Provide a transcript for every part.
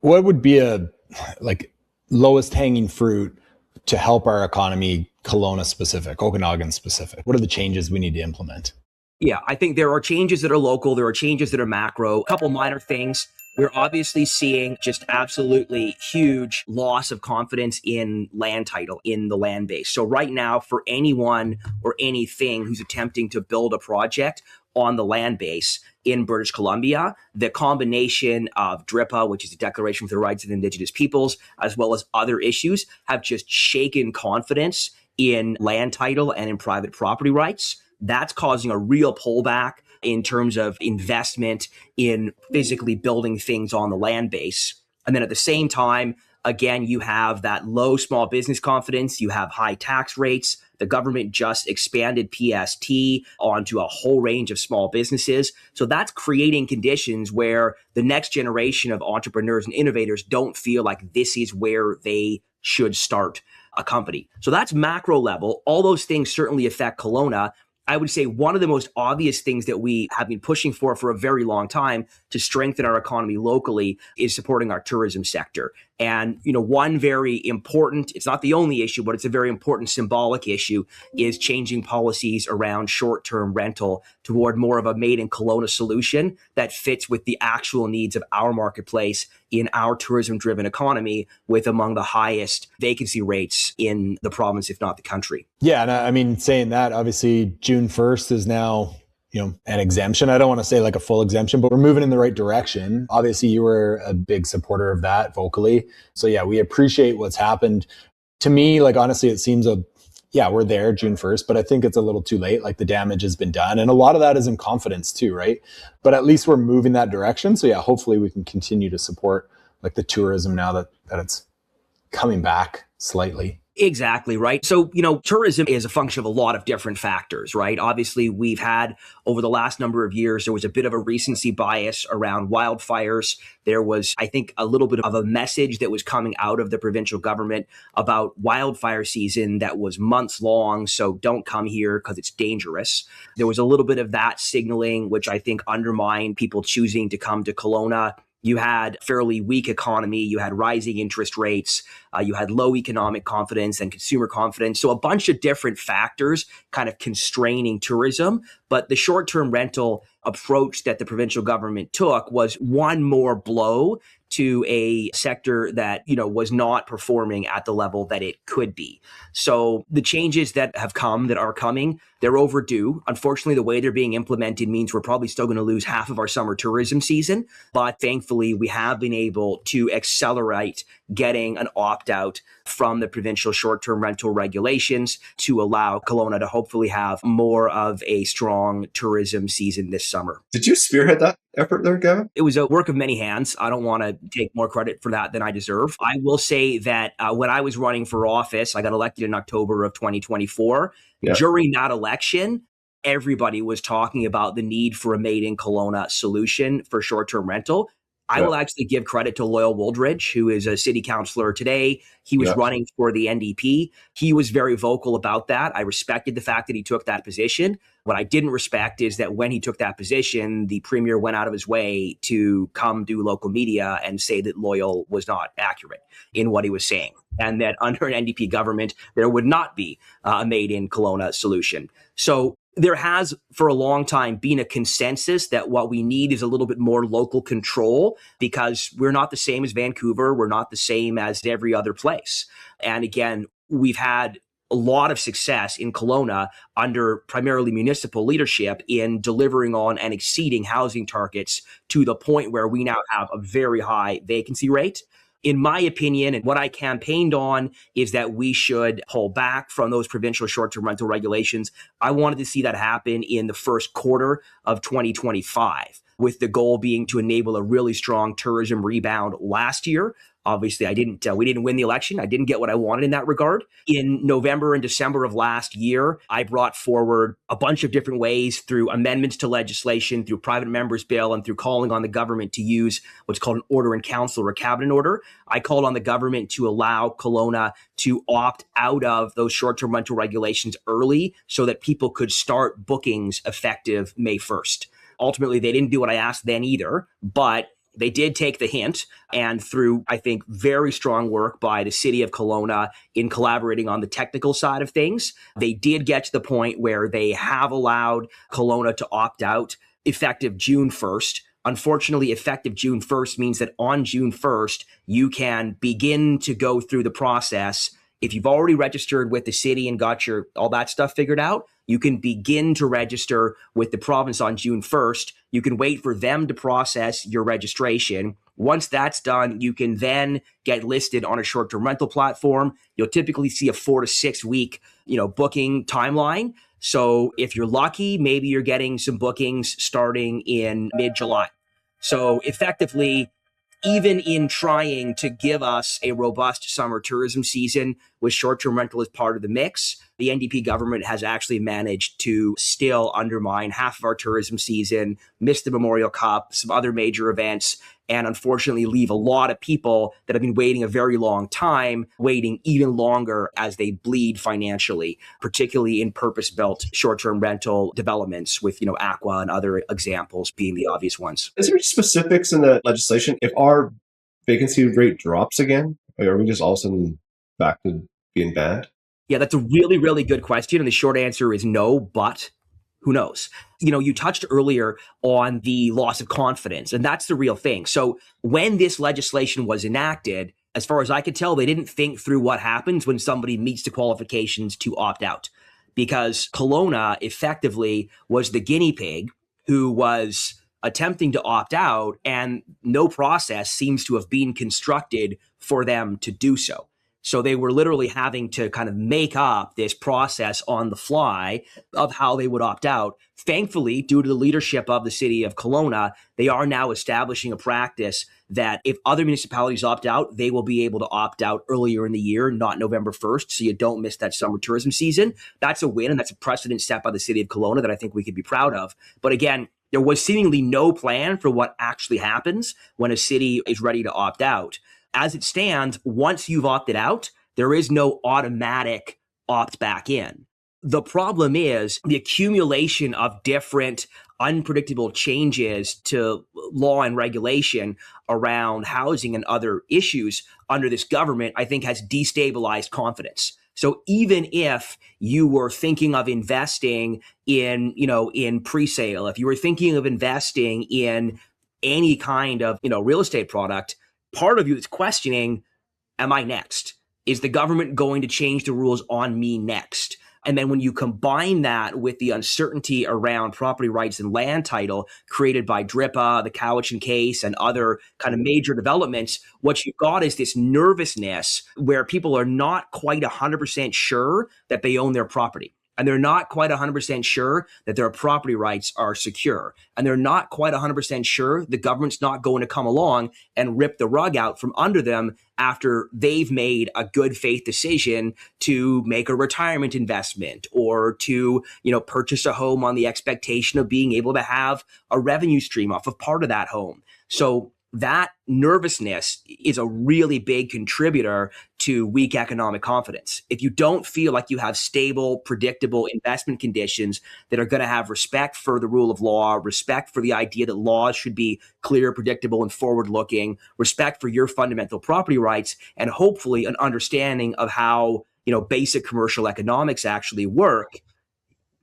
What would be a like lowest hanging fruit to help our economy, Kelowna specific, Okanagan specific? What are the changes we need to implement? Yeah, I think there are changes that are local. There are changes that are macro. A couple minor things. We're obviously seeing just absolutely huge loss of confidence in land title, in the land base. So right now, for anyone or anything who's attempting to build a project on the land base in British Columbia, the combination of DRIPA, which is the Declaration for the Rights of Indigenous Peoples, as well as other issues, have just shaken confidence in land title and in private property rights. That's causing a real pullback in terms of investment in physically building things on the land base. And then at the same time, again, you have that low small business confidence, you have high tax rates. The government just expanded PST onto a whole range of small businesses. So that's creating conditions where the next generation of entrepreneurs and innovators don't feel like this is where they should start a company. So that's macro level. All those things certainly affect Kelowna. I would say one of the most obvious things that we have been pushing for a very long time to strengthen our economy locally is supporting our tourism sector. And, one very important, it's not the only issue, but it's a very important symbolic issue, is changing policies around short-term rental toward more of a made in Kelowna solution that fits with the actual needs of our marketplace in our tourism-driven economy, with among the highest vacancy rates in the province, if not the country. Yeah, and I mean, saying that, obviously June 1st is now, an exemption. I don't want to say like a full exemption, but we're moving in the right direction. Obviously, you were a big supporter of that vocally. So yeah, we appreciate what's happened. To me, like, honestly, it seems we're there June 1st, but I think it's a little too late. Like, the damage has been done. And a lot of that is in confidence too, right? But at least we're moving that direction. So yeah, hopefully we can continue to support like the tourism now that it's coming back slightly. Exactly, right. So, tourism is a function of a lot of different factors, right? Obviously, we've had over the last number of years, there was a bit of a recency bias around wildfires. There was, I think, a little bit of a message that was coming out of the provincial government about wildfire season that was months long. So don't come here because it's dangerous. There was a little bit of that signaling, which I think undermined people choosing to come to Kelowna. You had fairly weak economy, you had rising interest rates, you had low economic confidence and consumer confidence. So a bunch of different factors kind of constraining tourism. But the short-term rental approach that the provincial government took was one more blow to a sector that, was not performing at the level that it could be. So the changes that are coming, they're overdue. Unfortunately, the way they're being implemented means we're probably still going to lose half of our summer tourism season. But thankfully, we have been able to accelerate getting an opt-out from the provincial short-term rental regulations to allow Kelowna to hopefully have more of a strong tourism season this summer. Did you spearhead that effort there, Gavin? It was a work of many hands. I don't want to take more credit for that than I deserve. I will say that when I was running for office, I got elected in October of 2024. Yeah. During that election, everybody was talking about the need for a made in Kelowna solution for short-term rental. I will actually give credit to Loyal Wooldridge, who is a city councillor today. He was running for the NDP. He was very vocal about that. I respected the fact that he took that position. What I didn't respect is that when he took that position, the premier went out of his way to come do local media and say that Loyal was not accurate in what he was saying, and that under an NDP government, there would not be a made in Kelowna solution. So there has for a long time been a consensus that what we need is a little bit more local control, because we're not the same as Vancouver. We're not the same as every other place. And again, we've had a lot of success in Kelowna under primarily municipal leadership in delivering on and exceeding housing targets to the point where we now have a very high vacancy rate. In my opinion, and what I campaigned on, is that we should pull back from those provincial short-term rental regulations. I wanted to see that happen in the first quarter of 2025, with the goal being to enable a really strong tourism rebound last year. Obviously, we didn't win the election. I didn't get what I wanted in that regard. In November and December of last year, I brought forward a bunch of different ways through amendments to legislation, through private members' bill, and through calling on the government to use what's called an order in council or a cabinet order. I called on the government to allow Kelowna to opt out of those short-term rental regulations early so that people could start bookings effective May 1st. Ultimately, they didn't do what I asked then either, but they did take the hint, and through, I think, very strong work by the city of Kelowna in collaborating on the technical side of things, they did get to the point where they have allowed Kelowna to opt out effective June 1st. Unfortunately, effective June 1st means that on June 1st, you can begin to go through the process. If you've already registered with the city and got your all that stuff figured out, you can begin to register with the province on June 1st. You can wait for them to process your registration. Once that's done, you can then get listed on a short-term rental platform. You'll typically see a 4 to 6 week, booking timeline. So if you're lucky, maybe you're getting some bookings starting in mid-July. So effectively, even in trying to give us a robust summer tourism season with short-term rental as part of the mix, the NDP government has actually managed to still undermine half of our tourism season, miss the Memorial Cup, some other major events, and unfortunately leave a lot of people that have been waiting a very long time, waiting even longer as they bleed financially, particularly in purpose-built short-term rental developments with, Aqua and other examples being the obvious ones. Is there specifics in the legislation? If our vacancy rate drops again, are we just all of a sudden back to being banned? Yeah, that's a really, really good question. And the short answer is no, but who knows? You touched earlier on the loss of confidence, and that's the real thing. So when this legislation was enacted, as far as I could tell, they didn't think through what happens when somebody meets the qualifications to opt out, because Kelowna effectively was the guinea pig who was attempting to opt out, and no process seems to have been constructed for them to do so. So they were literally having to kind of make up this process on the fly of how they would opt out. Thankfully, due to the leadership of the city of Kelowna, they are now establishing a practice that if other municipalities opt out, they will be able to opt out earlier in the year, not November 1st, so you don't miss that summer tourism season. That's a win, and that's a precedent set by the city of Kelowna that I think we could be proud of. But again, there was seemingly no plan for what actually happens when a city is ready to opt out. As it stands, once you've opted out, there is no automatic opt back in. The problem is the accumulation of different unpredictable changes to law and regulation around housing and other issues under this government, I think, has destabilized confidence. So even if you were thinking of investing in pre-sale, if you were thinking of investing in any kind of, real estate product, part of you is questioning, am I next? Is the government going to change the rules on me next? And then when you combine that with the uncertainty around property rights and land title created by DRIPA, the Cowichan case, and other kind of major developments, what you've got is this nervousness where people are not quite 100% sure that they own their property. And they're not quite 100% sure that their property rights are secure. And they're not quite 100% sure the government's not going to come along and rip the rug out from under them after they've made a good faith decision to make a retirement investment or to, purchase a home on the expectation of being able to have a revenue stream off of part of that home. So that nervousness is a really big contributor to weak economic confidence. If you don't feel like you have stable, predictable investment conditions that are going to have respect for the rule of law, respect for the idea that laws should be clear, predictable, and forward-looking, respect for your fundamental property rights, and hopefully an understanding of how, basic commercial economics actually work,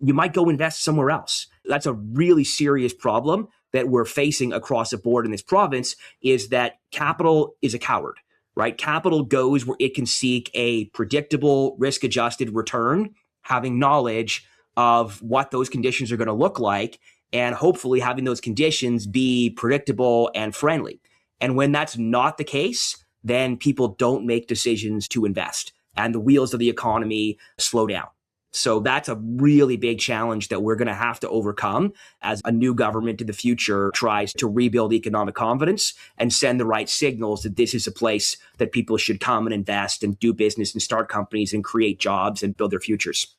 you might go invest somewhere else. That's a really serious problem that we're facing across the board in this province, is that capital is a coward, right? Capital goes where it can seek a predictable, risk-adjusted return, having knowledge of what those conditions are going to look like, and hopefully having those conditions be predictable and friendly. And when that's not the case, then people don't make decisions to invest, and the wheels of the economy slow down. So that's a really big challenge that we're going to have to overcome as a new government in the future tries to rebuild economic confidence and send the right signals that this is a place that people should come and invest and do business and start companies and create jobs and build their futures.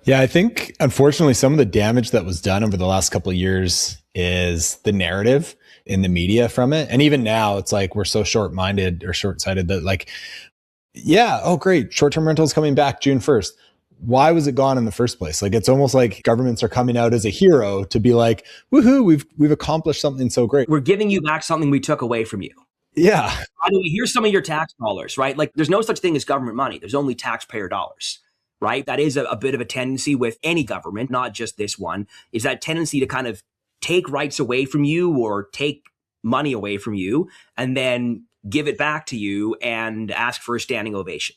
Yeah, I think, unfortunately, some of the damage that was done over the last couple of years is the narrative in the media from it. And even now, it's like we're so short-minded or short-sighted that, like, yeah, oh, great, short-term rentals coming back June 1st. why was it gone in the first place? Like, it's almost like governments are coming out as a hero to be like, woohoo, we've accomplished something so great. We're giving you back something we took away from you. Yeah. By the way, here's some of your tax dollars, right? Like, there's no such thing as government money. There's only taxpayer dollars, right? That is a bit of a tendency with any government, not just this one, is that tendency to kind of take rights away from you or take money away from you and then give it back to you and ask for a standing ovation.